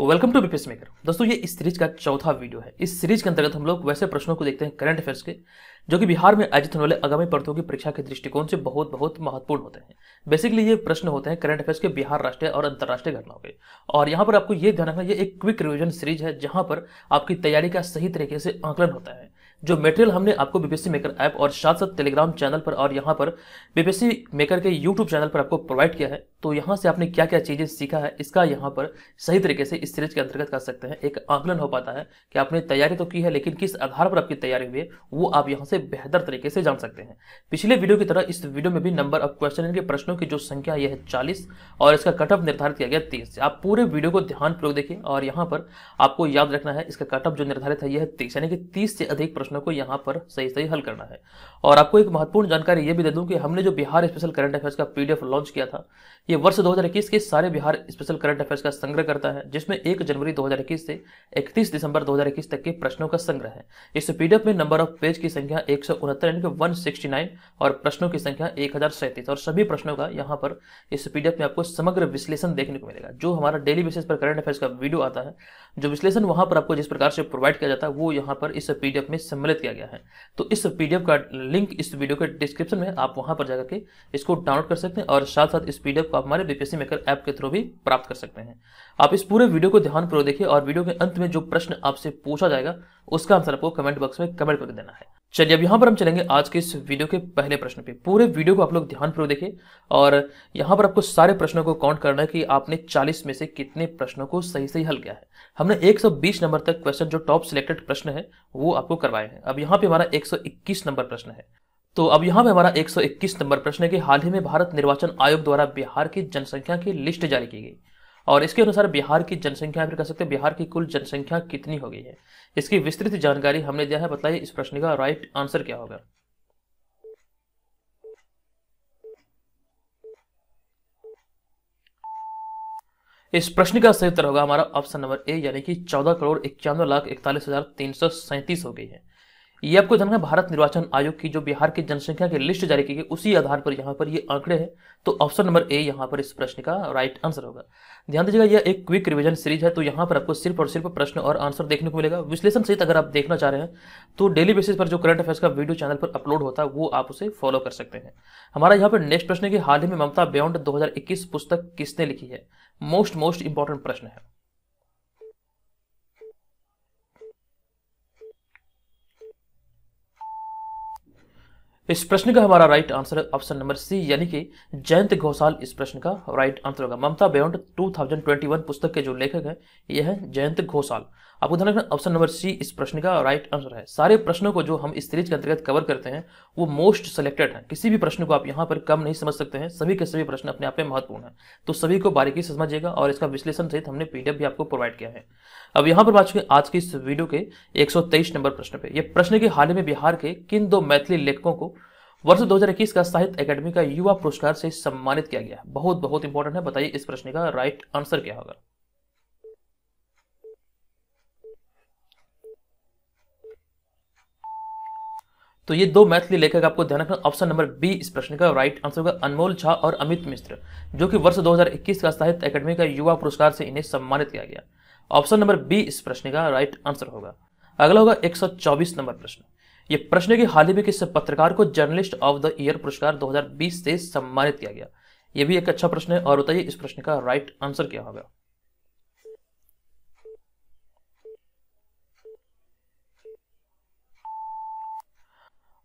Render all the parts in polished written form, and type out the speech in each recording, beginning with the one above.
Welcome to BPS maker. दोस्तों, ये इस सीरीज का चौथा वीडियो है। इस सीरीज के अंतर्गत हम लोग वैसे प्रश्नों को देखते हैं करंट अफेयर्स के, जो कि बिहार में आयोजित होने वाले आगामी प्रतियोगी परीक्षा के दृष्टिकोण से बहुत बहुत महत्वपूर्ण होते हैं। बेसिकली ये प्रश्न होते हैं करंट अफेयर्स के बिहार राष्ट्रीय और अंतर्राष्ट्रीय घटनाओं के। और यहाँ पर आपको ये ध्यान रखना, ये एक क्विक रिविजन सीरीज है जहां पर आपकी तैयारी का सही तरीके से आकलन होता है। जो मटेरियल हमने आपको बीपीएससी मेकर ऐप और साथ साथ टेलीग्राम चैनल पर और यहाँ पर बीपीएससी मेकर के यूट्यूब चैनल पर आपको प्रोवाइड किया है, तो यहाँ से आपने क्या क्या चीजें सीखा है, इसका यहाँ पर सही तरीके से इस सीरीज के अंतर्गत कर सकते हैं। एक आकलन हो पाता है कि आपने तैयारी तो की है, लेकिन किस आधार पर आपकी तैयारी हुई है वो आप यहाँ से बेहतर तरीके से जान सकते हैं। पिछले वीडियो की तरह इस वीडियो में भी नंबर ऑफ क्वेश्चन के प्रश्नों की जो संख्या यह है 40 और इसका कट ऑफ निर्धारित किया गया 30। आप पूरे वीडियो को ध्यानपूर्वक देखिए और यहाँ पर आपको याद रखना है इसका कट ऑफ जो निर्धारित है यह 30, यानी कि 30 से अधिक प्रश्नों को यहाँ पर सही हल करना है। और आपको एक महत्वपूर्ण जानकारी यह भी दे दूं कि हमने जो बिहार स्पेशल करंट अफेयर्स का पीडीएफ लॉन्च किया था, ये वर्ष 2021 के सारे बिहार स्पेशल करंट अफेयर्स का संग्रह करता है, जिसमें 1 जनवरी 2021 से 31 दिसंबर 2021 तक के प्रश्नों का संग्रह है। इस पीडीएफ में नंबर ऑफ पेज की संख्या 169 यानी कि 169 और प्रश्नों की संख्या 1037 और सभी प्रश्नों का यहाँ पर इस पीडीएफ में आपको समग्र विश्लेषण देखने को मिलेगा। जो हमारा डेली बेसिस पर करंट अफेयर्स का वीडियो आता है, जो विश्लेषण वहां पर आपको जिस प्रकार से प्रोवाइड किया जाता है वो यहाँ पर इस पीडीएफ में सम्मिलित किया गया है। तो इस पीडीएफ का लिंक इस वीडियो के डिस्क्रिप्शन में, आप वहां पर जाकर के इसको डाउनलोड कर सकते हैं और साथ साथ इस पीडीएफ को आप हमारे बीपीएससी मेकर ऐप के थ्रू भी प्राप्त कर सकते हैं। आप इस पूरे वीडियो को ध्यानपूर्वक देखिए और वीडियो के अंत में जो प्रश्न आपसे पूछा जाएगा उसका आंसर आपको कमेंट बॉक्स में कमेंट करके देना है। चलिए अब यहाँ पर हम चलेंगे आज के इस वीडियो के पहले प्रश्न पे। पूरे वीडियो को आप लोग ध्यानपूर्वक देखिए और यहाँ पर आपको सारे प्रश्नों को काउंट करना है कि आपने 40 में से कितने प्रश्नों को सही हल किया है। हमने 120 नंबर तक क्वेश्चन जो टॉप सिलेक्टेड प्रश्न है वो आपको करवाए हैं। अब यहाँ पे हमारा 121 नंबर प्रश्न है। तो अब यहाँ पे हमारा 121 नंबर प्रश्न है कि हाल ही में भारत निर्वाचन आयोग द्वारा बिहार की जनसंख्या की लिस्ट जारी की गई और इसके अनुसार बिहार की जनसंख्या फिर कह सकते हैं बिहार की कुल जनसंख्या कितनी हो गई है। इसकी विस्तृत जानकारी हमने दिया है। बताइए इस प्रश्न का राइट आंसर क्या होगा। इस प्रश्न का सही उत्तर होगा हमारा ऑप्शन नंबर ए, यानी कि 14,91,41,337 हो गई है। ये आपको ध्यान रखना, भारत निर्वाचन आयोग की जो बिहार की जनसंख्या की लिस्ट जारी की गई उसी आधार पर यहाँ पर ये आंकड़े हैं। तो ऑप्शन नंबर ए यहाँ पर इस प्रश्न का राइट आंसर होगा। ध्यान दीजिएगा, यह एक क्विक रिवीजन सीरीज है, तो यहाँ पर आपको सिर्फ और सिर्फ प्रश्न और आंसर देखने को मिलेगा। विश्लेषण सहित अगर आप देखना चाह रहे हैं तो डेली बेसिस पर जो करंट अफेयर्स का वीडियो चैनल पर अपलोड होता है वो आप उसे फॉलो कर सकते हैं। हमारा यहाँ पर नेक्स्ट प्रश्न है कि हाल ही में ममता बियॉन्ड 2021 पुस्तक किसने लिखी है। मोस्ट इंपॉर्टेंट प्रश्न है। इस प्रश्न का हमारा राइट आंसर है ऑप्शन नंबर सी, यानी कि जयंत घोषाल इस प्रश्न का राइट आंसर होगा। ममता बियॉन्ड 2021 पुस्तक के जो लेखक हैं यह है जयंत घोषाल। आपको ध्यान रखना, ऑप्शन नंबर सी इस प्रश्न का राइट आंसर है। सारे प्रश्नों को जो हम इस सीरीज के अंतर्गत कवर करते हैं वो मोस्ट सिलेक्टेड है। किसी भी प्रश्न को आप यहाँ पर कम नहीं समझ सकते हैं। सभी के सभी प्रश्न अपने आप में महत्वपूर्ण है, तो सभी को बारीकी से समझिएगा और इसका विश्लेषण सहित हमने पीडीएफ भी आपको प्रोवाइड किया है। अब यहाँ पर बात करें आज की इस वीडियो के 123 नंबर प्रश्न पे। यह प्रश्न के हाल ही में बिहार के किन दो मैथिली लेखकों को वर्ष 2021 का साहित्य अकादमी का युवा पुरस्कार से सम्मानित किया गया। बहुत इंपॉर्टेंट है। बताइए इस प्रश्न का राइट आंसर क्या होगा। तो ये दो मैथिली लेखक आपको ध्यान रखना, ऑप्शन नंबर बी इस प्रश्न का राइट आंसर होगा। अनमोल झा और अमित मिश्र, जो कि वर्ष 2021 का साहित्य अकादमी का युवा पुरस्कार से इन्हें सम्मानित किया गया। ऑप्शन नंबर बी इस प्रश्न का राइट आंसर होगा। अगला होगा 124 नंबर प्रश्न। ये प्रश्न की हाल ही में किस पत्रकार को जर्नलिस्ट ऑफ द ईयर पुरस्कार 2020 से सम्मानित किया गया। यह भी एक अच्छा प्रश्न है और बताइए इस प्रश्न का राइट आंसर क्या होगा।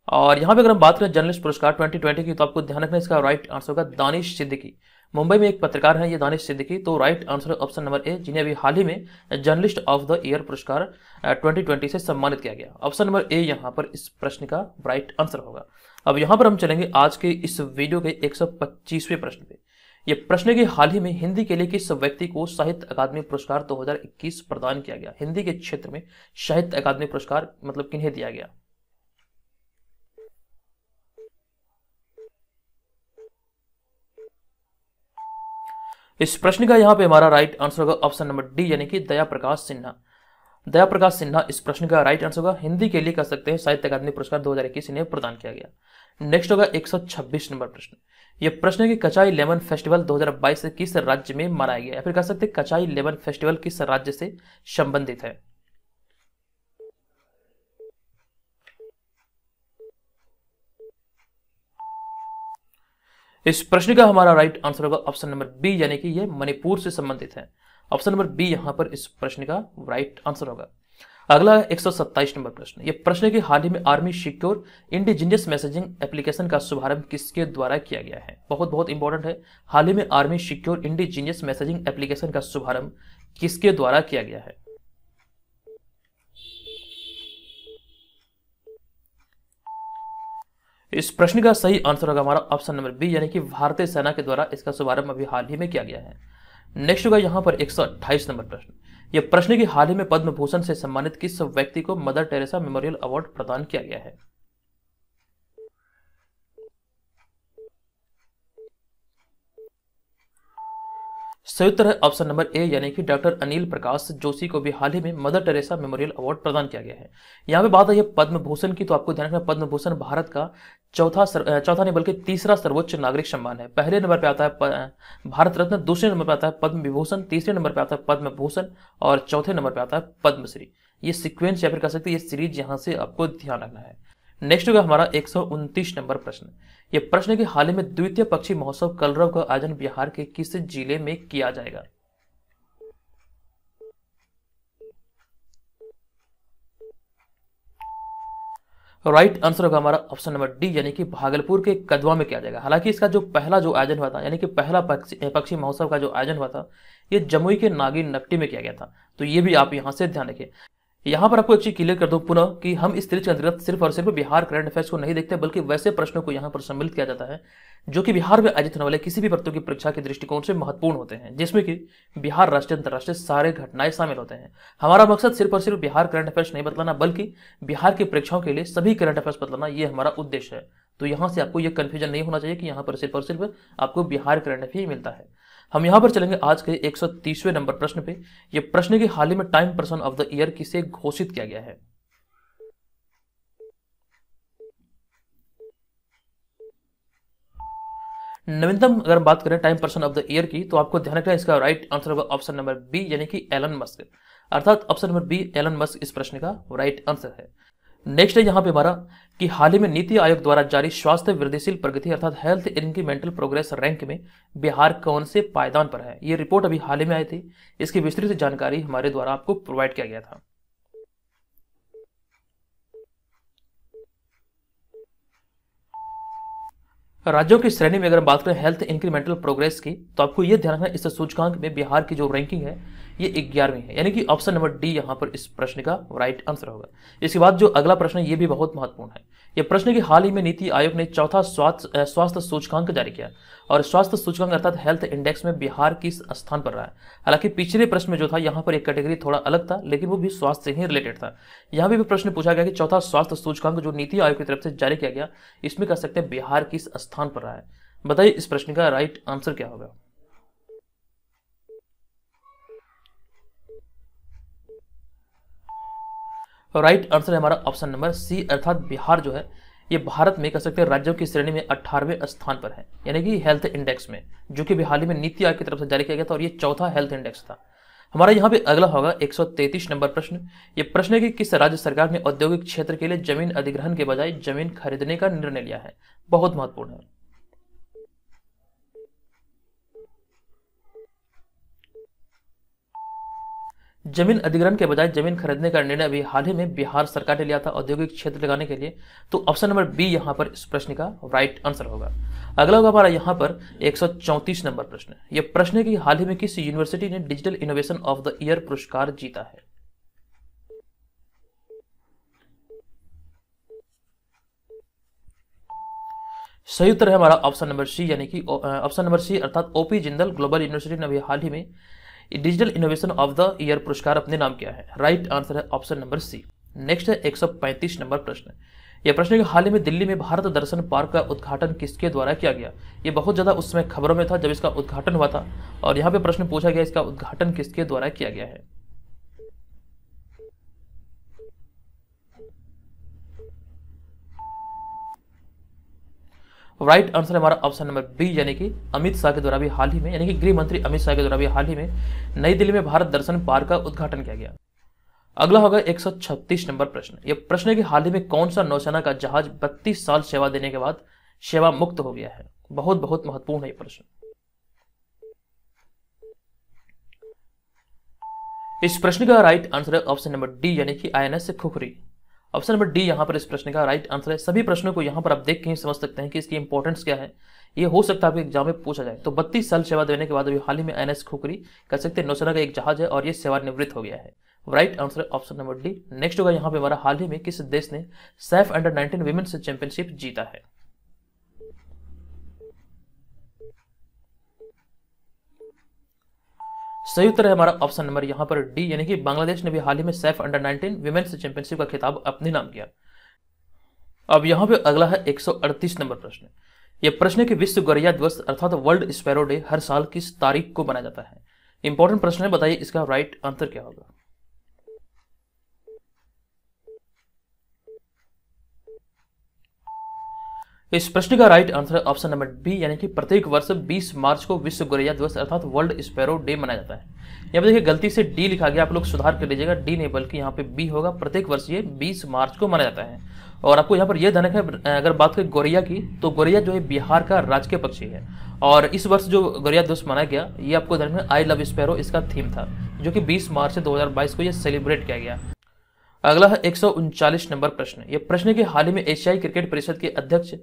और यहां पे अगर हम बात करें जर्नलिस्ट पुरस्कार 2020 की, तो आपको ध्यान रखना इसका राइट आंसर होगा दानिश सिद्दीकी। मुंबई में एक पत्रकार है ये दानिश सिद्दीकी, तो right answer option number A, जिन्हें अभी हाल ही में जर्नलिस्ट ऑफ द ईयर पुरस्कार 2020 से सम्मानित किया गया। ऑप्शन नंबर ए यहाँ पर इस प्रश्न का राइट आंसर होगा। अब यहाँ पर हम चलेंगे आज के इस वीडियो के 125वें प्रश्न पे। यह प्रश्न के हाल ही में हिंदी के लिए किस व्यक्ति को साहित्य अकादमी पुरस्कार 2021 प्रदान किया गया। हिंदी के क्षेत्र में साहित्य अकादमी पुरस्कार मतलब किन्हें दिया गया। इस प्रश्न का यहाँ पे हमारा राइट आंसर होगा ऑप्शन नंबर डी, यानी कि दया प्रकाश सिन्हा। दया प्रकाश सिन्हा इस प्रश्न का राइट आंसर होगा। हिंदी के लिए कह सकते हैं साहित्य अकादमी पुरस्कार 2021 इन्हें प्रदान किया गया। नेक्स्ट होगा 126 नंबर प्रश्न। ये प्रश्न है कि कचाई लेमन फेस्टिवल 2022 किस राज्य में मनाया गया, या फिर कह सकते हैं कचाई लेमन फेस्टिवल किस राज्य से संबंधित है। इस प्रश्न का हमारा राइट आंसर होगा ऑप्शन नंबर बी, यानी कि ये मणिपुर से संबंधित है। ऑप्शन नंबर बी यहां पर इस प्रश्न का राइट आंसर होगा। अगला 127 नंबर प्रश्न। यह प्रश्न है कि हाल ही में army secure indigenous messaging application का शुभारंभ किसके द्वारा किया गया है। बहुत बहुत इंपॉर्टेंट है, हाल ही में army secure indigenous messaging application का शुभारंभ किसके द्वारा किया गया है। इस प्रश्न का सही आंसर होगा हमारा ऑप्शन नंबर बी, यानी कि भारतीय सेना के द्वारा इसका शुभारंभ अभी हाल ही में किया गया है। नेक्स्ट होगा यहाँ पर 128 नंबर प्रश्न। यह प्रश्न है कि हाल ही में पद्म भूषण से सम्मानित किस व्यक्ति को मदर टेरेसा मेमोरियल अवार्ड प्रदान किया गया है। सही उत्तर है ऑप्शन नंबर ए, यानी कि डॉक्टर अनिल प्रकाश जोशी को भी हाल ही में मदर टेरेसा मेमोरियल अवार्ड प्रदान किया गया है। यहाँ पे बात है पद्म भूषण की, तो आपको ध्यान रखना पद्म भूषण भारत का चौथा नहीं बल्कि तीसरा सर्वोच्च नागरिक सम्मान है। पहले नंबर पे आता है भारत रत्न, दूसरे नंबर पे आता है पद्म विभूषण, तीसरे नंबर पे आता है पद्म भूषण और चौथे नंबर पे आता है पद्मश्री। ये सीक्वेंस या फिर कह सकते हैं ये सीरीज यहाँ से आपको ध्यान रखना है। नेक्स्ट होगा हमारा 129 नंबर प्रश्न। यह प्रश्न है कि हाल ही में द्वितीय पक्षी महोत्सव कलरव का आयोजन बिहार के किस जिले में किया जाएगा। राइट आंसर होगा हमारा ऑप्शन नंबर डी, यानी कि भागलपुर के कदवा में किया जाएगा। हालांकि इसका जो पहला जो आयोजन हुआ था, यानी कि पहला पक्षी महोत्सव का जो आयोजन हुआ था, ये जमुई के नागिन नकटी में किया गया था। तो ये भी आप यहां से ध्यान रखिए। यहाँ पर आपको एक चीज क्लियर कर दूं पुनः कि हम इस सीरीज के अंतर्गत सिर्फ और सिर्फ बिहार करंट अफेयर्स को नहीं देखते, बल्कि वैसे प्रश्नों को यहाँ पर सम्मिलित किया जाता है जो कि बिहार में आयोजित होने वाले किसी भी प्रतियोगी परीक्षा के दृष्टिकोण से महत्वपूर्ण होते हैं, जिसमें कि बिहार राष्ट्रीय अंतर्राष्ट्रीय सारे घटनाएं शामिल होते हैं। हमारा मकसद सिर्फ और सिर्फ बिहार करंट अफेयर्स नहीं बतलाना, बल्कि बिहार की परीक्षाओं के लिए सभी करंट अफेयर्स बतलाना, ये हमारा उद्देश्य है। तो यहाँ से आपको यह कंफ्यूजन नहीं होना चाहिए कि यहाँ पर सिर्फ और सिर्फ आपको बिहार करंट अफेयर मिलता है। हम यहां पर चलेंगे आज के 130वें नंबर प्रश्न पे। यह प्रश्न की हाल ही में time person of the year किसे घोषित किया गया है। नवीनतम अगर हम बात करें Time person of the year की, तो आपको ध्यान रखना है इसका राइट आंसर होगा ऑप्शन नंबर बी, यानी कि एलन मस्क। अर्थात option number b Elon Musk इस प्रश्न का राइट आंसर है। नेक्स्ट है यहाँ पे हमारा कि हाल ही में नीति आयोग द्वारा जारी स्वास्थ्य वृद्धिशील प्रगति अर्थात हेल्थ इंक्रीमेंटल प्रोग्रेस रैंक में बिहार कौन से पायदान पर है। ये रिपोर्ट अभी हाल ही में आई थी, इसकी विस्तृत जानकारी हमारे द्वारा आपको प्रोवाइड किया गया था। राज्यों की श्रेणी में अगर बात करें हेल्थ इंक्रीमेंटल प्रोग्रेस की, तो आपको यह ध्यान रखना इस सूचकांक में बिहार की जो रैंकिंग है ये 11वीं है, यानी कि ऑप्शन नंबर डी यहां पर इस प्रश्न का राइट आंसर होगा। इसके बाद जो अगला प्रश्न है ये भी बहुत महत्वपूर्ण है। यह प्रश्न की हाल ही में नीति आयोग ने चौथा स्वास्थ्य सूचकांक जारी किया और स्वास्थ्य सूचकांक अर्थात हेल्थ इंडेक्स में बिहार किस स्थान पर रहा है। हालांकि पिछले प्रश्न में जो था यहाँ पर एक कैटेगरी थोड़ा अलग था, लेकिन वो भी स्वास्थ्य से ही रिलेटेड था। यहाँ भी प्रश्न पूछा गया कि चौथा स्वास्थ्य सूचकांक जो नीति आयोग की तरफ से जारी किया गया, इसमें कह सकते हैं बिहार किस स्थान पर रहा है। बताइए इस प्रश्न का राइट आंसर क्या होगा। राइट आंसर है हमारा ऑप्शन नंबर सी, अर्थात बिहार जो है ये भारत में कह सकते हैं राज्यों की श्रेणी में 18वें स्थान पर है, यानी कि हेल्थ इंडेक्स में, जो कि हाल ही में नीति आयोग की तरफ से जारी किया गया था और ये चौथा हेल्थ इंडेक्स था। हमारा यहाँ पे अगला होगा 133 नंबर प्रश्न। ये प्रश्न है कि किस राज्य सरकार ने औद्योगिक क्षेत्र के लिए जमीन अधिग्रहण के बजाय जमीन खरीदने का निर्णय लिया है। बहुत महत्वपूर्ण है। जमीन अधिग्रहण के बजाय जमीन खरीदने का निर्णय अभी हाल ही में बिहार सरकार ने लिया था औद्योगिक क्षेत्र लगाने के लिए। तो ऑप्शन नंबर बी यहां पर इस प्रश्न का राइट आंसर होगा। अगला होगा हमारा यहां पर 134 नंबर प्रश्न। यह प्रश्न है कि हाल ही में किस यूनिवर्सिटी ने digital innovation of the year पुरस्कार जीता है। सही उत्तर है हमारा ऑप्शन नंबर सी, यानी कि ऑप्शन नंबर सी अर्थात ओपी जिंदल ग्लोबल यूनिवर्सिटी ने अभी हाल ही में digital innovation of the year पुरस्कार अपने नाम किया है। राइट आंसर है ऑप्शन नंबर सी। नेक्स्ट है 135 नंबर प्रश्न। यह प्रश्न है कि हाल ही में दिल्ली में भारत दर्शन पार्क का उद्घाटन किसके द्वारा किया गया। ये बहुत ज्यादा उस समय खबरों में था जब इसका उद्घाटन हुआ था, और यहाँ पे प्रश्न पूछा गया इसका उद्घाटन किसके द्वारा किया गया है। राइट आंसर है हमारा ऑप्शन नंबर बी, यानी कि अमित शाह के द्वारा भी हाल ही में, यानी कि गृह मंत्री अमित शाह के द्वारा भी हाल ही में नई दिल्ली में भारत दर्शन पार्क का उद्घाटन किया गया। अगला होगा 136 नंबर प्रश्न। यह प्रश्न है कि हाल ही में कौन सा नौसेना का जहाज 32 साल सेवा देने के बाद सेवा मुक्त हो गया है। बहुत बहुत महत्वपूर्ण है यह प्रश्न। इस प्रश्न का राइट आंसर है ऑप्शन नंबर डी, यानी कि INS khukri. Option number D यहां पर इस प्रश्न का राइट आंसर है। सभी प्रश्नों को यहां पर आप देख के ही समझ सकते हैं कि इसकी इंपॉर्टेंस क्या है। ये हो सकता है आपके एग्जाम में पूछा जाए। तो 32 साल सेवा देने के बाद अभी हाल ही में INS खुखरी कह सकते हैं नौसेना का एक जहाज है और ये सेवानिवृत्त हो गया है। राइट आंसर है ऑप्शन नंबर डी। नेक्स्ट होगा यहाँ पे हमारा हाल ही में किस देश ने सैफ अंडर-19 विमेन्स चैंपियनशिप जीता है। सही उत्तर है हमारा ऑप्शन नंबर यहाँ पर डी, यानी कि बांग्लादेश ने भी हाल ही में सैफ अंडर-19 विमेन्स चैंपियनशिप का खिताब अपने नाम किया। अब यहाँ पे अगला है 138 नंबर प्रश्न। यह प्रश्न है कि विश्व गौरैया दिवस अर्थात वर्ल्ड स्पैरो डे हर साल किस तारीख को मनाया जाता है। इंपॉर्टेंट प्रश्न है, बताइए इसका राइट आंसर क्या होगा। इस प्रश्न का राइट आंसर है ऑप्शन नंबर बी, यानी कि प्रत्येक वर्ष 20 मार्च को विश्व गौरैया दिवस अर्थात वर्ल्ड स्पैरो डे मनाया जाता है। यहाँ पे देखिए गलती से डी लिखा गया, आप लोग सुधार कर लीजिएगा, डी नहीं बल्कि यहाँ पे बी होगा। प्रत्येक वर्ष ये 20 मार्च को मनाया जाता है। और आपको यहाँ पर यह ध्यान रखना है, अगर बात करें गौरैया की, तो गौरैया जो है बिहार का राजकीय पक्षी है। और इस वर्ष जो गौरैया दिवस मनाया गया, ये आपको ध्यान रखना, आई लव स्पैरो इसका थीम था, जो कि 20 मार्च 2022 को यह सेलिब्रेट किया गया। अगला है 139 नंबर प्रश्न। यह प्रश्न है कि हाल ही में एशियाई क्रिकेट परिषद के अध्यक्ष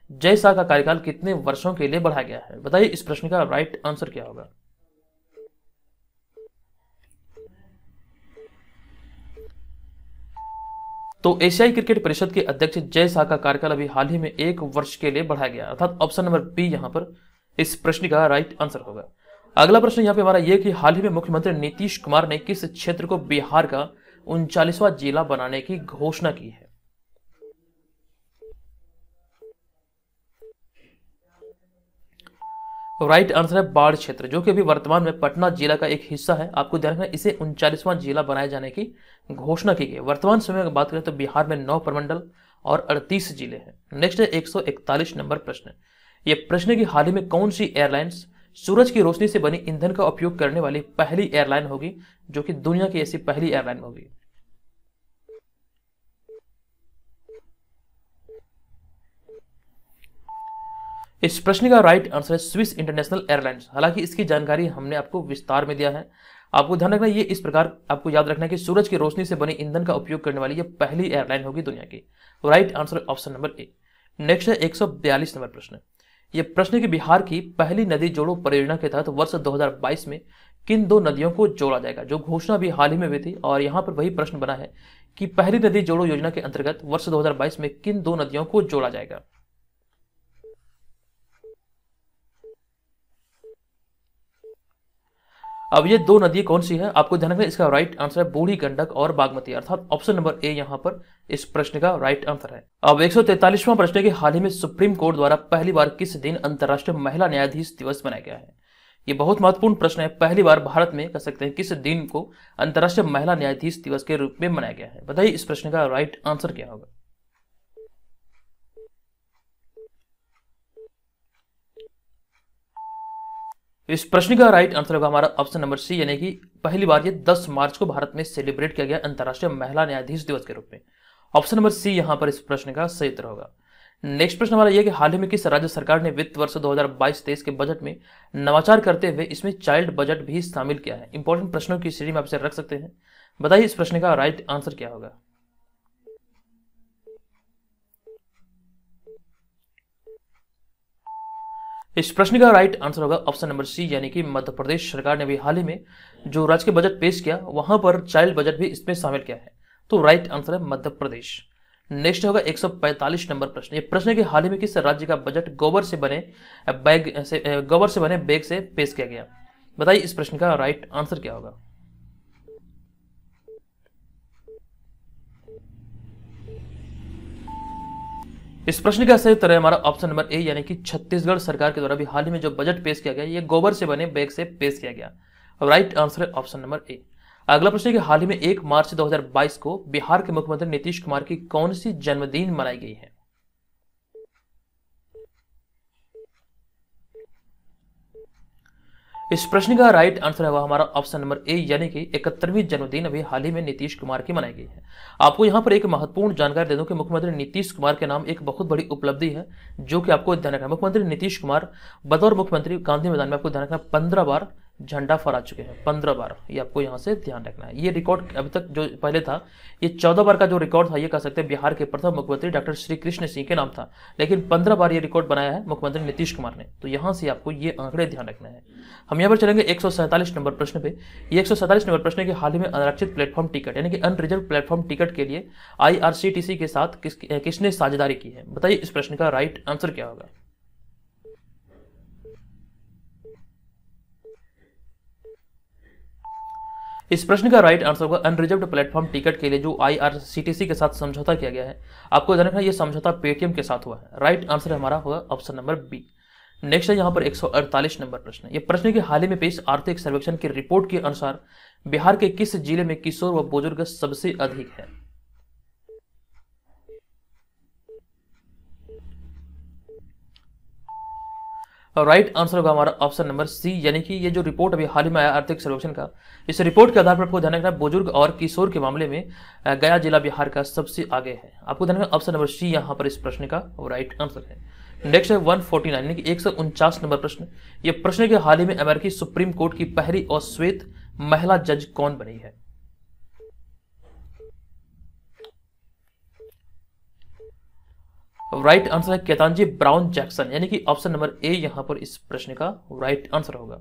जय शाह का कार्यकाल कितने वर्षों के लिए बढ़ाया गया है। बताइए इस प्रश्न का राइट आंसर क्या होगा। तो एशियाई क्रिकेट परिषद के अध्यक्ष जय शाह का कार्यकाल अभी हाल ही में 1 वर्ष के लिए बढ़ाया गया, अर्थात ऑप्शन नंबर बी यहां पर इस प्रश्न का राइट आंसर होगा। अगला प्रश्न यहां पे हमारा यह कि हाल ही में मुख्यमंत्री नीतीश कुमार ने किस क्षेत्र को बिहार का 39वां जिला बनाने की घोषणा की है। राइट आंसर है बाढ़ क्षेत्र, जो कि अभी वर्तमान में पटना जिला का एक हिस्सा है। आपको ध्यान रखना, इसे 39वां जिला बनाए जाने की घोषणा की गई। वर्तमान समय में बात करें तो बिहार में 9 प्रमंडल और 38 जिले हैं। नेक्स्ट है 141 नंबर प्रश्न। यह प्रश्न है कि हाल ही में कौन सी एयरलाइंस सूरज की रोशनी से बनी ईंधन का उपयोग करने वाली पहली एयरलाइन होगी, जो कि दुनिया की ऐसी पहली एयरलाइन होगी। इस प्रश्न का राइट आंसर है स्विस इंटरनेशनल एयरलाइंस। हालांकि इसकी जानकारी हमने आपको विस्तार में दिया है। आपको ध्यान रखना, ये इस प्रकार आपको याद रखना है कि सूरज की रोशनी से बनी ईंधन का उपयोग करने वाली ये पहली एयरलाइन होगी दुनिया की। Right answer option number A. Next है 142 नंबर प्रश्न। यह प्रश्न कि बिहार की पहली नदी जोड़ो परियोजना के तहत वर्ष 2022 में किन 2 नदियों को जोड़ा जाएगा, जो घोषणा भी हाल ही में हुई थी। और यहां पर वही प्रश्न बना है कि पहली नदी जोड़ो योजना के अंतर्गत वर्ष 2022 में किन 2 नदियों को जोड़ा जाएगा। अब ये 2 नदी कौन सी है, आपको ध्यान रखना, इसका राइट आंसर है बूढ़ी गंडक और बागमती, अर्थात ऑप्शन नंबर ए यहां पर इस प्रश्न का राइट आंसर है। अब 143वां प्रश्न है कि हाल ही में सुप्रीम कोर्ट द्वारा पहली बार किस दिन अंतर्राष्ट्रीय महिला न्यायाधीश दिवस मनाया गया है। ये बहुत महत्वपूर्ण प्रश्न है। पहली बार भारत में कह सकते हैं किस दिन को अंतर्राष्ट्रीय महिला न्यायाधीश दिवस के रूप में मनाया गया है। बताइए इस प्रश्न का राइट आंसर क्या होगा। इस प्रश्न का राइट आंसर होगा हमारा ऑप्शन नंबर सी, यानी कि पहली बार ये 10 मार्च को भारत में सेलिब्रेट किया गया अंतर्राष्ट्रीय महिला न्यायाधीश दिवस के रूप में। ऑप्शन नंबर सी यहां पर इस प्रश्न का सही उत्तर होगा। नेक्स्ट प्रश्न हमारा यह कि हाल ही में किस राज्य सरकार ने वित्त वर्ष 2022-23 के बजट में नवाचार करते हुए इसमें चाइल्ड बजट भी शामिल किया है। इंपॉर्टेंट प्रश्नों की श्रेणी में आपसे रख सकते हैं। बताइए इस प्रश्न का राइट आंसर क्या होगा। इस प्रश्न का राइट आंसर होगा ऑप्शन नंबर सी, यानी कि मध्य प्रदेश सरकार ने भी हाल ही में जो राज्य के बजट पेश किया वहां पर चाइल्ड बजट भी इसमें शामिल किया है। तो राइट आंसर है मध्य प्रदेश। नेक्स्ट होगा 145 नंबर प्रश्न। ये प्रश्न है कि हाल ही में किस राज्य का बजट गोबर से बने बैग से पेश किया गया। बताइए इस प्रश्न का राइट आंसर क्या होगा। इस प्रश्न का सही उत्तर है हमारा ऑप्शन नंबर ए, यानी कि छत्तीसगढ़ सरकार के द्वारा भी हाल ही में जो बजट पेश किया गया ये गोबर से बने बैग से पेश किया गया। राइट आंसर है ऑप्शन नंबर ए। अगला प्रश्न है कि हाल ही में 1 मार्च 2022 को बिहार के मुख्यमंत्री नीतीश कुमार की कौन सी जन्मदिन मनाई गई है। इस प्रश्न का राइट आंसर है हमारा ऑप्शन नंबर ए, यानी कि 71वीं जन्मदिन अभी हाल ही में नीतीश कुमार की मनाई गई है। आपको यहां पर एक महत्वपूर्ण जानकारी दे दूं कि मुख्यमंत्री नीतीश कुमार के नाम एक बहुत बड़ी उपलब्धि है जो कि आपको ध्यान रखना है। मुख्यमंत्री नीतीश कुमार बतौर मुख्यमंत्री गांधी मैदान में आपको ध्यान रखना 15 बार झंडा फहरा चुके हैं, 15 बार। ये आपको यहां से ध्यान रखना है। ये रिकॉर्ड अभी तक जो पहले था, ये 14 बार का जो रिकॉर्ड था, ये कह सकते हैं बिहार के प्रथम मुख्यमंत्री डॉक्टर श्री कृष्ण सिंह के नाम था, लेकिन 15 बार ये रिकॉर्ड बनाया है मुख्यमंत्री नीतीश कुमार ने। तो यहां से आपको ये आंकड़े ध्यान रखना है। हम यहाँ पर चलेंगे 147 नंबर प्रश्न पे। ये 147 नंबर प्रश्न के हाल ही में आरक्षित प्लेटफॉर्म टिकट यानी कि अनरिजर्व प्लेटफॉर्म टिकट के लिए IRCTC के साथ किसने साझेदारी की है? बताइए इस प्रश्न का राइट आंसर क्या होगा। इस प्रश्न का राइट आंसर होगा अनरिजर्व्ड प्लेटफॉर्म टिकट के लिए जो IRCTC के साथ समझौता किया गया है, आपको ध्यान रखना ये समझौता पेटीएम के साथ हुआ है। राइट आंसर हमारा होगा ऑप्शन नंबर बी। नेक्स्ट है यहाँ पर 148 नंबर प्रश्न। ये प्रश्न के हाल ही में पेश आर्थिक सर्वेक्षण की रिपोर्ट के अनुसार बिहार के किस जिले में किशोर व बुजुर्ग सबसे अधिक है? राइट आंसर होगा हमारा ऑप्शन नंबर सी, यानी कि ये जो रिपोर्ट अभी हाल ही में आया आर्थिक सर्वेक्षण का, इस रिपोर्ट के आधार पर आपको ध्यान रखना है बुजुर्ग और किशोर के मामले में गया जिला बिहार का सबसे आगे है। आपको ध्यान रखना ऑप्शन नंबर सी यहाँ पर इस प्रश्न का राइट आंसर है। नेक्स्ट है 149 यानी कि 149 नंबर प्रश्न। ये प्रश्न के हाल ही में अमेरिकी सुप्रीम कोर्ट की पहली और श्वेत महिला जज कौन बनी है? राइट आंसर है केतांजी ब्राउन जैक्सन, यानी कि ऑप्शन नंबर ए यहां पर इस प्रश्न का राइट आंसर होगा।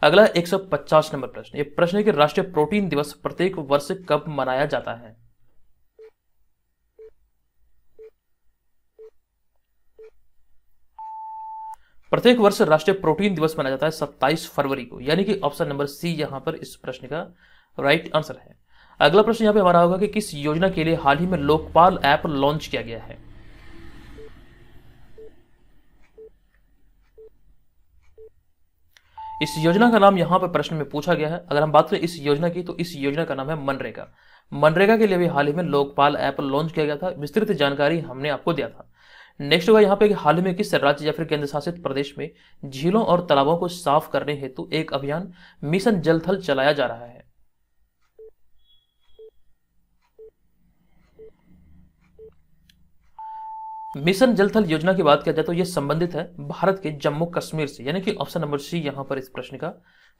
अगला 150 नंबर प्रश्न। ये प्रश्न है कि राष्ट्रीय प्रोटीन दिवस प्रत्येक वर्ष कब मनाया जाता है? प्रत्येक वर्ष राष्ट्रीय प्रोटीन दिवस मनाया जाता है 27 फरवरी को, यानी कि ऑप्शन नंबर सी यहां पर इस प्रश्न का राइट आंसर है। अगला प्रश्न यहां पे हमारा होगा कि किस योजना के लिए हाल ही में लोकपाल ऐप लॉन्च किया गया है? इस योजना का नाम यहां पर प्रश्न में पूछा गया है। अगर हम बात करें इस योजना की, तो इस योजना का नाम है मनरेगा। मनरेगा के लिए भी हाल ही में लोकपाल ऐप लॉन्च किया गया था। विस्तृत जानकारी हमने आपको दिया था। नेक्स्ट होगा यहाँ पे कि हाल ही में किस राज्य या फिर केंद्र शासित प्रदेश में झीलों और तालाबों को साफ करने हेतु एक अभियान मिशन जल थल चलाया जा रहा है? मिशन जल थल योजना की बात किया जाए तो यह संबंधित है भारत के जम्मू कश्मीर से, यानी कि ऑप्शन नंबर सी यहां पर इस प्रश्न का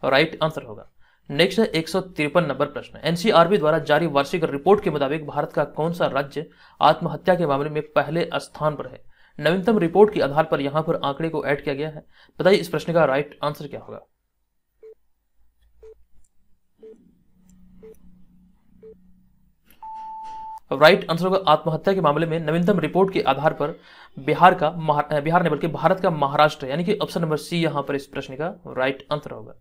राइट आंसर होगा। नेक्स्ट है 153 नंबर प्रश्न। एनसीआरबी द्वारा जारी वार्षिक रिपोर्ट के मुताबिक भारत का कौन सा राज्य आत्महत्या के मामले में पहले स्थान पर है? नवीनतम रिपोर्ट के आधार पर यहां पर आंकड़े को ऐड किया गया है। बताइए इस प्रश्न का राइट आंसर क्या होगा। राइट आंसर होगा आत्महत्या के मामले में नवीनतम रिपोर्ट के आधार पर बिहार ने बल्कि भारत का महाराष्ट्र, यानी कि ऑप्शन नंबर सी यहां पर इस प्रश्न का राइट आंसर होगा।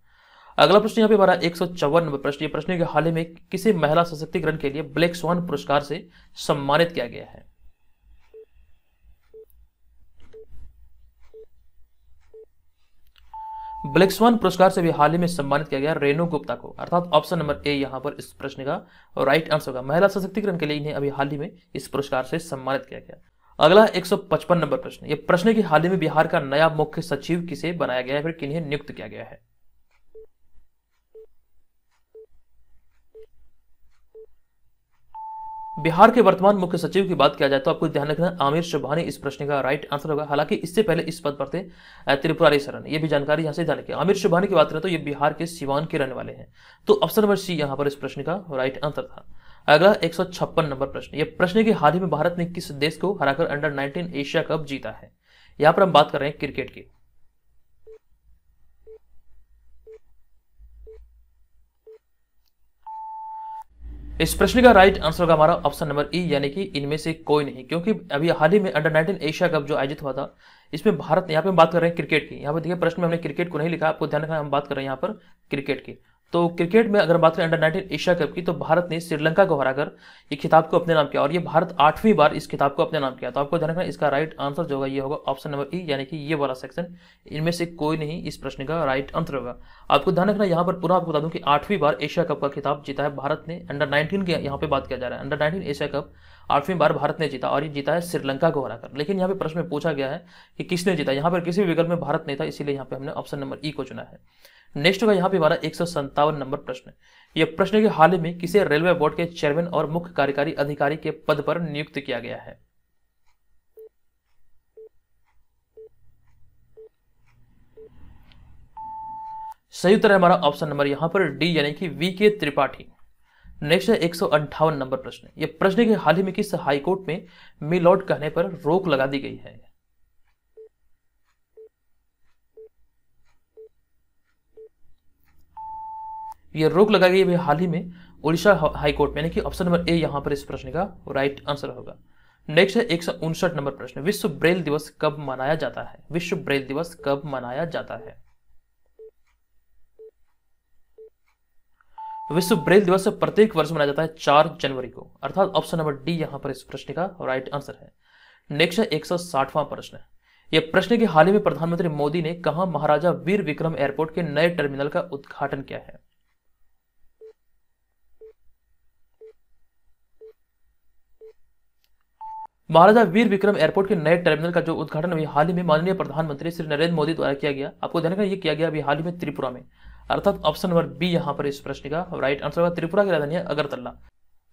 अगला प्रश्न यहाँ पे हमारा 154 नंबर प्रश्न। ये प्रश्न के हाल ही में किसे महिला सशक्तिकरण के लिए ब्लैक स्वान पुरस्कार से सम्मानित किया गया है? ब्लैक स्वान पुरस्कार से भी हाल ही में सम्मानित किया गया रेणु गुप्ता को, अर्थात ऑप्शन नंबर ए यहां पर इस प्रश्न का राइट आंसर होगा। महिला सशक्तिकरण के लिए इन्हें अभी हाल ही में इस पुरस्कार से सम्मानित किया गया। अगला 155 नंबर प्रश्न। यह प्रश्न के हाल ही में बिहार का नया मुख्य सचिव किसे बनाया गया है, फिर किन्हें नियुक्त किया गया है? बिहार के वर्तमान मुख्य सचिव की बात किया जाए तो आपको ध्यान रखना आमिर सुबहानी इस प्रश्न का राइट आंसर होगा। हालांकि इससे पहले इस पद पर थे त्रिपुरारी शरण, ये भी जानकारी यहां से ध्यान रखिए। आमिर सुबहानी की बात करें तो ये बिहार के सिवान के रहने वाले हैं, तो ऑप्शन नंबर सी यहां पर इस प्रश्न का राइट आंसर था। अगला 156 नंबर प्रश्न। यह प्रश्न के हाल ही में भारत ने किस देश को हराकर अंडर 19 एशिया कप जीता है? यहां पर हम बात कर रहे हैं क्रिकेट की। इस प्रश्न का राइट आंसर होगा हमारा ऑप्शन नंबर ई, यानी कि इनमें से कोई नहीं, क्योंकि अभी हाल ही में अंडर 19 एशिया कप जो आयोजित हुआ था, इसमें भारत, यहाँ पे हम बात कर रहे हैं क्रिकेट की। यहाँ पे देखिए प्रश्न में हमने क्रिकेट को नहीं लिखा, आपको ध्यान रखना हम बात कर रहे हैं यहाँ पर क्रिकेट की। तो क्रिकेट में अगर बात करें अंडर 19 एशिया कप की, तो भारत ने श्रीलंका को हराकर ये खिताब को अपने नाम किया और ये भारत 8वीं बार इस खिताब को अपने नाम किया। तो आपको ध्यान रखना इसका राइट आंसर जो होगा ये होगा ऑप्शन नंबर ई, यानी कि ये वाला सेक्शन, इनमें से कोई नहीं इस प्रश्न का राइट आंसर होगा। आपको ध्यान रखना यहाँ पर पूरा आपको बता दूं कि 8वीं बार एशिया कप का खिताब जीता है भारत ने। अंडर 19 के यहाँ पे बात किया जा रहा है, अंडर 19 एशिया कप 8वीं बार भारत ने जीता और ये जीता है श्रीलंका को हराकर। लेकिन यहाँ पे प्रश्न में पूछा गया है कि किसने जीता, यहाँ पर किसी भी विकल्प में भारत नहीं था, इसीलिए यहाँ पे हमने ऑप्शन नंबर ई को चुना है। नेक्स्ट होगा यहाँ पे हमारा 157 नंबर प्रश्न। यह प्रश्न के हाल ही में किसे रेलवे बोर्ड के चेयरमैन और मुख्य कार्यकारी अधिकारी के पद पर नियुक्त किया गया है? सही उत्तर है हमारा ऑप्शन नंबर यहाँ पर डी, यानी कि वी.के. त्रिपाठी। नेक्स्ट है 158 नंबर प्रश्न। यह प्रश्न के हाल ही में किस हाईकोर्ट में मिलॉर्ड कहने पर रोक लगा दी गई है? यह रोक लगाई गई है हाल ही में उड़ीसा हाईकोर्ट में, यानी कि ऑप्शन नंबर ए यहां पर इस प्रश्न का राइट आंसर होगा। नेक्स्ट है 159 नंबर प्रश्न। विश्व ब्रेल दिवस कब मनाया जाता है? विश्व ब्रेल दिवस कब मनाया जाता है? विश्व ब्रेल दिवस प्रत्येक वर्ष मनाया जाता है 4 जनवरी को, अर्थात ऑप्शन नंबर डी यहां पर इस प्रश्न का राइट आंसर है। नेक्स्ट है 160वां प्रश्न। यह प्रश्न के हाल ही में प्रधानमंत्री मोदी ने कहा महाराजा वीर विक्रम एयरपोर्ट के नए टर्मिनल का उद्घाटन किया है? महाराजा वीर विक्रम एयरपोर्ट के नए टर्मिनल का जो उद्घाटन अभी हाल ही में माननीय प्रधानमंत्री श्री नरेंद्र मोदी द्वारा किया गया, आपको ध्यान रखना ये किया गया अभी हाल ही में त्रिपुरा में, अर्थात ऑप्शन नंबर बी यहां पर इस प्रश्न का राइट आंसर होगा। त्रिपुरा की राजधानी है अगरतला।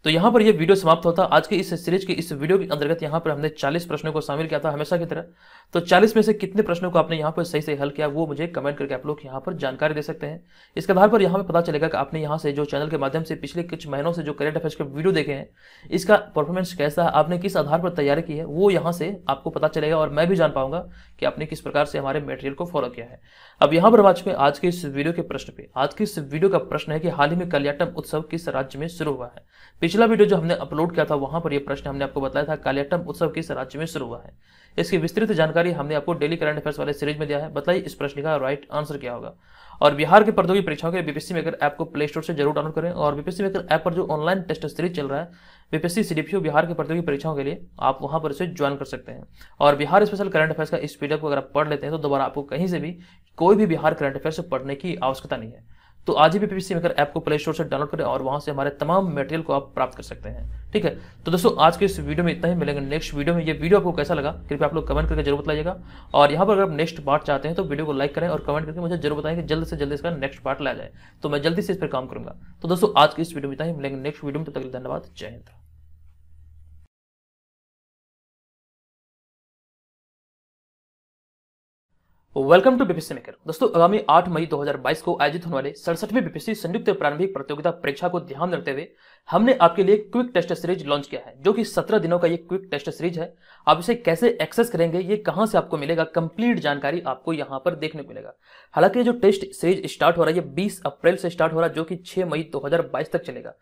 तो यहाँ पर यह वीडियो समाप्त होता है। आज के इस सीरीज के इस वीडियो के अंतर्गत यहाँ पर हमने 40 प्रश्नों को शामिल किया था हमेशा की तरह। तो 40 में से कितने प्रश्नों को आपने यहाँ पर सही से हल किया वो मुझे कमेंट करके आप लोग यहाँ पर जानकारी दे सकते हैं। इसके आधार पर यहाँ पर पता चलेगा कि आपने यहाँ से जो चैनल के माध्यम से पिछले कुछ महीनों से जो करेंट अफेयर्स के वीडियो देखे हैं, इसका परफॉर्मेंस कैसा है, आपने किस आधार पर तैयारी की है, वो यहाँ से आपको पता चलेगा और मैं भी जान पाऊंगा कि आपने किस प्रकार से हमारे मटेरियल को फॉलो किया है। अब यहाँ पर हम आ चुके हैं आज के इस वीडियो के प्रश्न पे। आज के इस वीडियो का प्रश्न है कि हाल ही में कलियाटम उत्सव किस राज्य में शुरू हुआ है? पिछला वीडियो जो हमने अपलोड किया था वहां पर यह प्रश्न हमने आपको बताया था कलियाटम उत्सव किस राज्य में शुरू हुआ है। इसकी विस्तृत जानकारी हमने आपको डेली करंट अफेयर्स वाले सीरीज में दिया है। बताइए इस प्रश्न का राइट आंसर क्या होगा। और बिहार के प्रतियोगी परीक्षाओं के बीपीएससी मेकर ऐप को प्ले स्टोर से जरूर डाउनलोड करें। और बीपीएससी मेकर ऐप पर जो ऑनलाइन टेस्ट सीरीज चल रहा है बीपीएससी सीडीपीओ बिहार के प्रतियोगी परीक्षाओं के लिए, आप वहां पर इसे ज्वाइन कर सकते हैं। और बिहार स्पेशल करंट अफेयर्स का इस पीडीएफ को अगर आप पढ़ लेते हैं तो दोबारा आपको कहीं से भी कोई भी बिहार करंट अफेयर्स पढ़ने की आवश्यकता नहीं है। तो आज ही बीपीएससी मेकर ऐप को प्ले स्टोर से डाउनलोड करें और वहां से हमारे तमाम मटेरियल को आप प्राप्त कर सकते हैं। ठीक है, तो दोस्तों आज के इस वीडियो में इतना ही। मिलेंगे नेक्स्ट वीडियो में। ये वीडियो आपको कैसा लगा कृपया आप लोग कमेंट करके जरूर बताइएगा। और यहाँ पर अगर आप नेक्स्ट पार्ट चाहते हैं तो वीडियो को लाइक करें और कमेंट करके मुझे जरूर बताएं कि जल्द से जल्द इसका नेक्स्ट पार्ट लाया जाए, तो मैं जल्दी से इस पर काम करूंगा। तो दोस्तों आज की इस वीडियो में इतना ही। मिलेंगे नेक्स्ट वीडियो में, तब तक के लिए धन्यवाद। जय हिंद। Welcome to BPSC maker. दोस्तों आगामी 8 मई 2022 को आयोजित होने वाले 67वें बीपीएससी संयुक्त प्रारंभिक प्रतियोगिता परीक्षा को ध्यान में रखते हुए हमने आपके लिए क्विक टेस्ट सीरीज लॉन्च किया है, जो कि 17 दिनों का ये क्विक टेस्ट सीरीज है। आप इसे कैसे एक्सेस करेंगे, ये कहां से आपको मिलेगा, कंप्लीट जानकारी आपको यहां पर देखने को मिलेगा। हालांकि ये जो टेस्ट सीरीज स्टार्ट हो रहा है ये 20 अप्रैल से स्टार्ट हो रहा है, जो कि 6 मई 2022 तक चलेगा।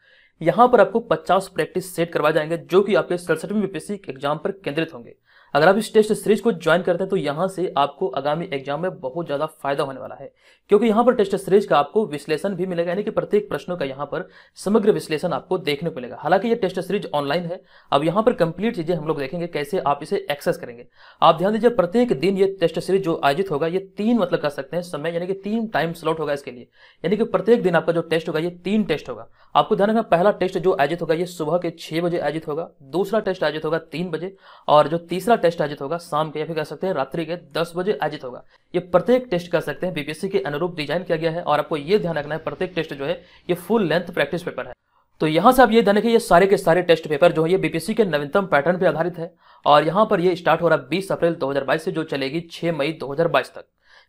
यहां पर आपको 50 प्रैक्टिस सेट करवाए जाएंगे जो कि आपके 67वें बीपीएससी एग्जाम पर केंद्रित होंगे। अगर आप इस टेस्ट सीरीज को ज्वाइन करते हैं तो यहां से आपको आगामी एग्जाम में बहुत ज्यादा फायदा होने वाला है, क्योंकि यहां पर टेस्ट सीरीज का आपको विश्लेषण भी मिलेगा, यानी कि प्रत्येक प्रश्नों का यहां पर समग्र विश्लेषण आपको देखने को मिलेगा। हालांकि ये टेस्ट सीरीज ऑनलाइन है। अब यहां पर कंप्लीट चीजें हम लोग देखेंगे कैसे आप इसे एक्सेस करेंगे। आप ध्यान दीजिए, प्रत्येक दिन ये टेस्ट सीरीज जो आयोजित होगा ये 3 मतलब कर सकते हैं समय, यानी कि 3 टाइम स्लॉट होगा इसके लिए। यानी कि प्रत्येक दिन आपका जो टेस्ट होगा ये 3 टेस्ट होगा। आपको ध्यान रखना, पहला टेस्ट जो आयोजित होगा ये सुबह के 6 बजे आयोजित होगा, दूसरा टेस्ट आयोजित होगा 3 बजे, और जो तीसरा टेस्ट आयोजित होगा शाम के या फिर कह सकते हैं रात्रि के 10 बजे आयोजित होगा। ये प्रत्येक टेस्ट कर सकते हैं बीपीएससी के अनुरूप डिजाइन किया गया है। और आपको ये ध्यान रखना है प्रत्येक टेस्ट जो है ये फुल लेंथ प्रैक्टिस पेपर है। तो यहां से आप ये ध्यान रखिए, ये सारे के सारे टेस्ट पेपर जो है ये बीपीएससी के नवीनतम पैटर्न पर आधारित है। और यहां पर ये स्टार्ट हो रहा है 20 अप्रैल 2022 से, जो चलेगी 6 मई 2022 तक।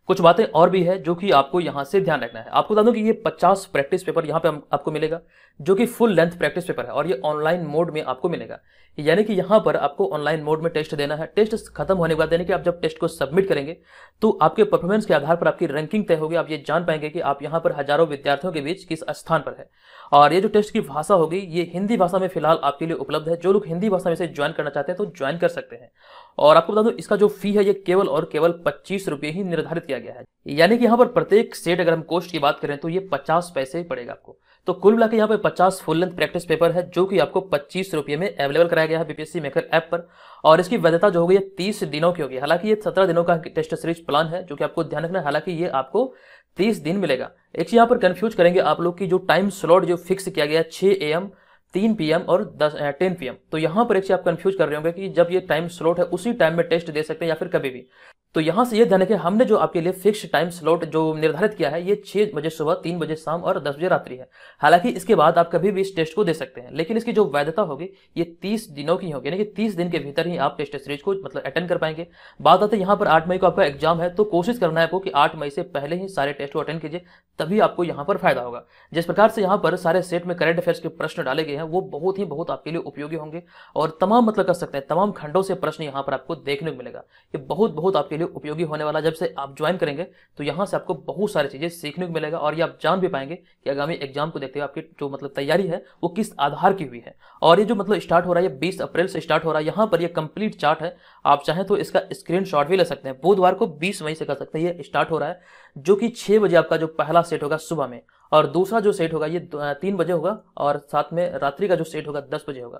कुछ बातें और भी है जो कि आपको यहां से ध्यान रखना है। आपको बता दूं कि ये 50 प्रैक्टिस पेपर यहां पे आपको मिलेगा, जो कि फुल लेंथ प्रैक्टिस पेपर है और ये ऑनलाइन मोड में आपको मिलेगा। यानी कि यहां पर आपको ऑनलाइन मोड में टेस्ट देना है। टेस्ट खत्म होने के बाद, यानी कि आप जब टेस्ट को सबमिट करेंगे तो आपके परफॉर्मेंस के आधार पर आपकी रैंकिंग तय होगी। आप ये जान पाएंगे कि आप यहां पर हजारों विद्यार्थियों के बीच किस स्थान पर है। और ये जो टेस्ट की भाषा होगी ये हिंदी भाषा में फिलहाल आपके लिए उपलब्ध है। जो लोग हिंदी भाषा में से ज्वाइन करना चाहते हैं तो ज्वाइन कर सकते हैं। और आपको बता दूं इसका जो फी है ये केवल और केवल 25 रुपये ही निर्धारित किया गया है। यानी कि यहाँ पर प्रत्येक सेट अगर हम कॉस्ट की बात करें तो ये 50 पैसे पड़ेगा आपको। तो कुल मिलाकर यहाँ पे 50 फुल लेंथ प्रैक्टिस पेपर है, जो कि आपको 25 रुपये में अवेलेबल कराया गया है बीपीएससी मेकर ऐप पर। और इसकी वैधता जो होगी ये 30 दिनों की होगी। हालांकि ये 17 दिनों का टेस्ट सीरीज प्लान है, जो कि आपको ध्यान रखना है। हालांकि ये आपको 30 दिन मिलेगा। एक चीज यहाँ पर कंफ्यूज करेंगे आप लोग की, जो टाइम स्लॉट जो फिक्स किया गया 6 AM 3 PM और 10 PM। तो यहाँ पर एक चीज आप कंफ्यूज कर रहे होंगे कि जब ये टाइम स्लॉट है उसी टाइम में टेस्ट दे सकते हैं या फिर कभी भी। तो यहाँ से ये ध्यान रखें, हमने जो आपके लिए फिक्स टाइम स्लॉट जो निर्धारित किया है ये 6 बजे सुबह, 3 बजे शाम और 10 बजे रात्रि है। हालांकि इसके बाद आप कभी भी इस टेस्ट को दे सकते हैं, लेकिन इसकी जो वैधता होगी ये 30 दिनों की होगी, यानी कि 30 दिन के भीतर ही आप टेस्ट सीरीज को मतलब अटेंड कर पाएंगे। बात आती है यहाँ पर 8 मई को आपका एग्जाम है, तो कोशिश करना है आपको कि 8 मई से पहले ही सारे टेस्ट को अटेंड कीजिए, तभी आपको यहाँ पर फायदा होगा। जिस प्रकार से यहाँ पर सारे सेट में करंट अफेयर्स के प्रश्न डाले गए हैं वो बहुत आपके लिए उपयोगी होंगे और तमाम मतलब कर सकते हैं तमाम खंडों से प्रश्न यहाँ पर आपको देखने को मिलेगा। ये बहुत आपके लिए उपयोगी होने वाला। जब से आप ज्वाइन करेंगे तो यहाँ से आपको बहुत सारी चीजें सीखने को मिलेगा और ये आप जान भी पाएंगे कि आगामी एग्जाम को देखते हुए आपकी जो मतलब तैयारी है वो किस आधार की हुई है। और ये जो मतलब स्टार्ट हो रहा है, ये 20 अप्रैल से स्टार्ट हो रहा है। यहाँ पर ये कंप्लीट चार्ट है, आप चाहें तो इसका स्क्रीनशॉट भी ले सकते हैं। बुधवार को 20 मई से कर सकते हैं ये स्टार्ट हो रहा है, जो कि 6 बजे आपका जो पहला सेट होगा सुबह में, और दूसरा जो सेट होगा ये 3 बजे होगा, और साथ में रात्रि का जो सेट होगा 10 बजे होगा।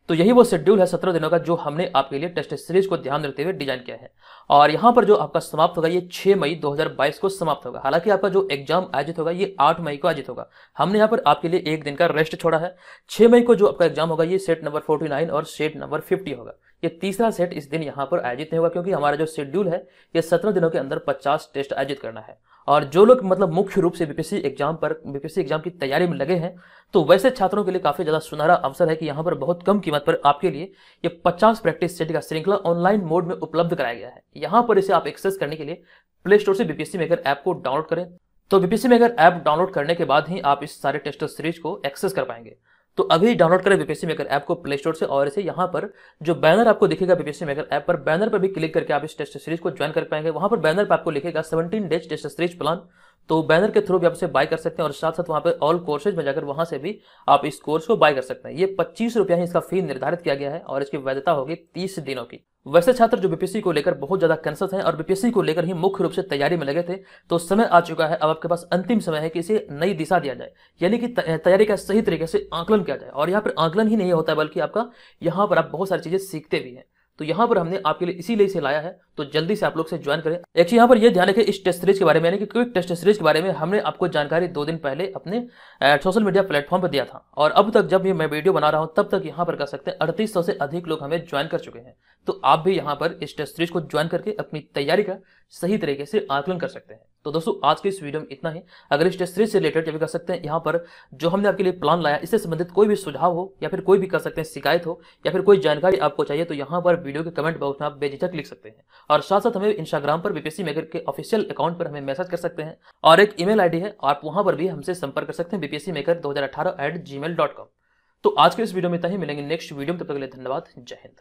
तो यही वो शेड्यूल है 17 दिनों का जो हमने आपके लिए टेस्ट सीरीज को ध्यान रखते हुए डिजाइन किया है। और यहाँ पर जो आपका समाप्त होगा ये 6 मई 2022 को समाप्त होगा। हालांकि आपका जो एग्जाम आयोजित होगा ये 8 मई को आयोजित होगा। हमने यहाँ पर आपके लिए एक दिन का रेस्ट छोड़ा है। 6 मई को जो आपका एग्जाम होगा ये सेट नंबर 49 और सेट नंबर 50 होगा। ये तीसरा सेट इस दिन यहाँ पर आयोजित नहीं होगा, क्योंकि हमारा जो शेड्यूल है ये 17 दिनों के अंदर 50 टेस्ट आयोजित करना है। और जो लोग मतलब मुख्य रूप से बीपीएससी एग्जाम की तैयारी में लगे हैं, तो वैसे छात्रों के लिए काफी ज्यादा सुनहरा अवसर है कि यहाँ पर बहुत कम कीमत पर आपके लिए ये 50 प्रैक्टिस सेट का श्रृंखला ऑनलाइन मोड में उपलब्ध कराया गया है। यहाँ पर इसे आप एक्सेस करने के लिए प्ले स्टोर से बीपीएससी मेकर ऐप को डाउनलोड करें। तो बीपीएससी मेकर ऐप डाउनलोड करने के बाद ही आप इस सारे टेस्ट सीरीज को एक्सेस कर पाएंगे। तो अभी डाउनलोड करें बीपीएससी मेकर ऐप को प्ले स्टोर से, और इसे यहाँ पर जो बैनर आपको दिखेगा बीपीएससी मेकर ऐप पर, बैनर पर भी क्लिक करके आप इस टेस्ट सीरीज को ज्वाइन कर पाएंगे। वहां पर बैनर पर आपको लिखेगा 17 डेज टेस्ट सीरीज प्लान, तो बैनर के थ्रू भी आप इसे बाय कर सकते हैं, और साथ साथ वहां पर ऑल कोर्सेज में जाकर वहां से भी आप इस कोर्स को बाय कर सकते हैं। ये 25 रुपया ही इसका फी निर्धारित किया गया है और इसकी वैधता होगी 30 दिनों की। वैसे छात्र जो बीपीएससी को लेकर बहुत ज्यादा कंसर्न हैं और बीपीएससी को लेकर ही मुख्य रूप से तैयारी में लगे थे, तो समय आ चुका है, अब आपके पास अंतिम समय है कि इसे नई दिशा दिया जाए, यानी कि तैयारी का सही तरीके से आकलन किया जाए। और यहाँ पर आकलन ही नहीं होता है, बल्कि आपका यहाँ पर आप बहुत सारी चीजें सीखते भी हैं। तो यहाँ पर हमने आपके लिए इसीलिए इसे लाया है, तो जल्दी से आप लोग से ज्वाइन करें। एक चीज यहाँ पर ये ध्यान रखें, इस टेस्ट सीरीज के बारे में, यानी कि क्विक टेस्ट सीरीज के बारे में हमने आपको जानकारी 2 दिन पहले अपने सोशल मीडिया प्लेटफॉर्म पर दिया था, और अब तक जब ये मैं वीडियो बना रहा हूँ तब तक यहाँ पर कर सकते हैं 3800 से अधिक लोग हमें ज्वाइन कर चुके हैं। तो आप भी यहाँ पर इस टेस्ट सीरीज को ज्वाइन करके अपनी तैयारी का सही तरीके से आकलन कर सकते हैं। तो दोस्तों आज के इस वीडियो में इतना ही। अगर इस टेस्ट सीरीज से रिलेटेड भी कर सकते हैं, यहाँ पर जो हमने आपके लिए प्लान लाया इससे संबंधित कोई भी सुझाव हो, या फिर कोई भी कर सकते हैं शिकायत हो, या फिर कोई जानकारी आपको चाहिए, तो यहाँ पर वीडियो के कमेंट बॉक्स में आप बेझिझक लिख सकते हैं। और साथ साथ हमें इंस्टाग्राम पर बीपीएससी मेकर के ऑफिशियल अकाउंट पर हमें मैसेज कर सकते हैं, और एक ईमेल आईडी है, आप वहां पर भी हमसे संपर्क कर सकते हैं bpscmaker2018@gmail.com। तो आज के इस वीडियो में इतना ही, मिलेंगे नेक्स्ट वीडियो में, तब तक के लिए धन्यवाद, जय हिंद।